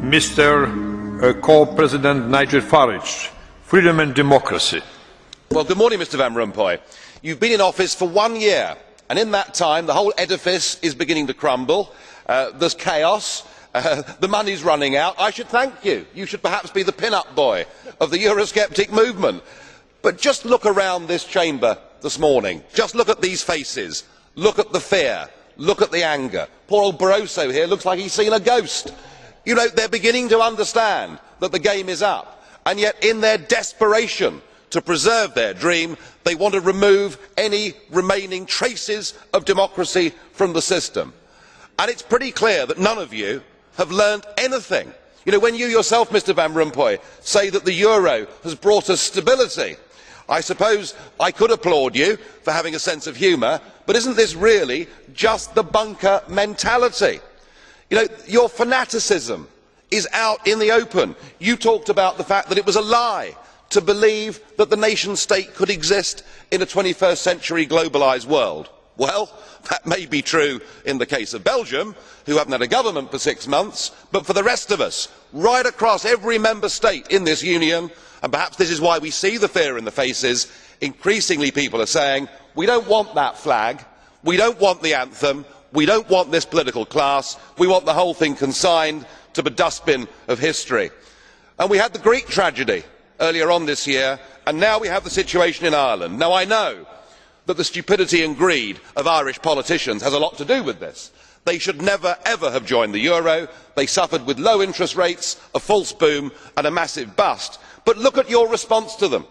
Mr. Co-President Nigel Farage, Freedom and Democracy. Well, good morning, Mr. Van Rompuy. You've been in office for 1 year, and in that time the whole edifice is beginning to crumble. There's chaos. The money's running out. I should thank you. You should perhaps be the pin-up boy of the Eurosceptic movement. But just look around this chamber this morning. Just look at these faces. Look at the fear. Look at the anger. Poor old Barroso here looks like he's seen a ghost. You know, they're beginning to understand that the game is up. And yet, in their desperation to preserve their dream, they want to remove any remaining traces of democracy from the system. And it's pretty clear that none of you have learned anything. You know, when you yourself, Mr. Van Rompuy, say that the euro has brought us stability, I suppose I could applaud you for having a sense of humour, but isn't this really just the bunker mentality? You know, your fanaticism is out in the open. You talked about the fact that it was a lie to believe that the nation state could exist in a 21st century globalised world. Well, that may be true in the case of Belgium, who haven't had a government for 6 months, but for the rest of us, right across every member state in this union, and perhaps this is why we see the fear in the faces, increasingly people are saying, we don't want that flag, we don't want the anthem, we don't want this political class, we want the whole thing consigned to the dustbin of history. And we had the Greek tragedy earlier on this year, and now we have the situation in Ireland. Now I know that the stupidity and greed of Irish politicians has a lot to do with this. They should never ever have joined the euro. They suffered with low interest rates, a false boom and a massive bust. But look at your response to them.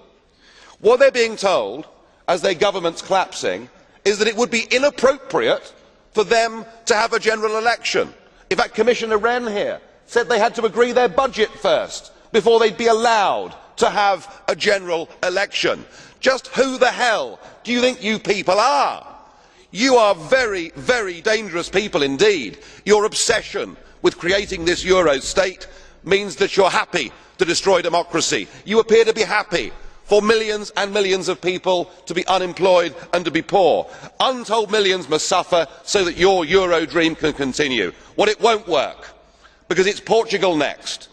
What they're being told, as their government's collapsing, is that it would be inappropriate for them to have a general election. In fact, Commissioner Rehn here said they had to agree their budget first before they'd be allowed to have a general election. Just who the hell do you think you people are? You are very, very dangerous people indeed. Your obsession with creating this euro state means that you're happy to destroy democracy. You appear to be happy for millions and millions of people to be unemployed and to be poor. Untold millions must suffer so that your euro dream can continue. Well, it won't work, because it's Portugal next.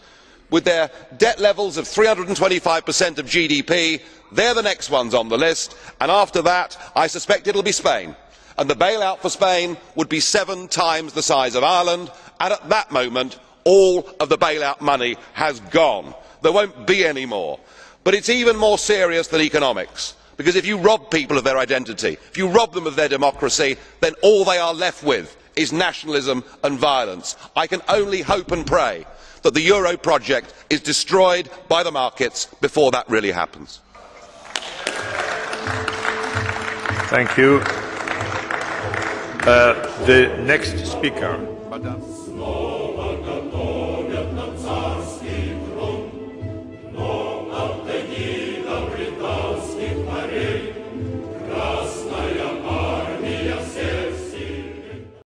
With their debt levels of 325% of GDP, they're the next ones on the list, and after that I suspect it will be Spain. And the bailout for Spain would be 7 times the size of Ireland, and at that moment all of the bailout money has gone. There won't be any more. But it's even more serious than economics, because if you rob people of their identity, if you rob them of their democracy, then all they are left with is nationalism and violence. I can only hope and pray that the euro project is destroyed by the markets before that really happens. Thank you. The next speaker, Madame.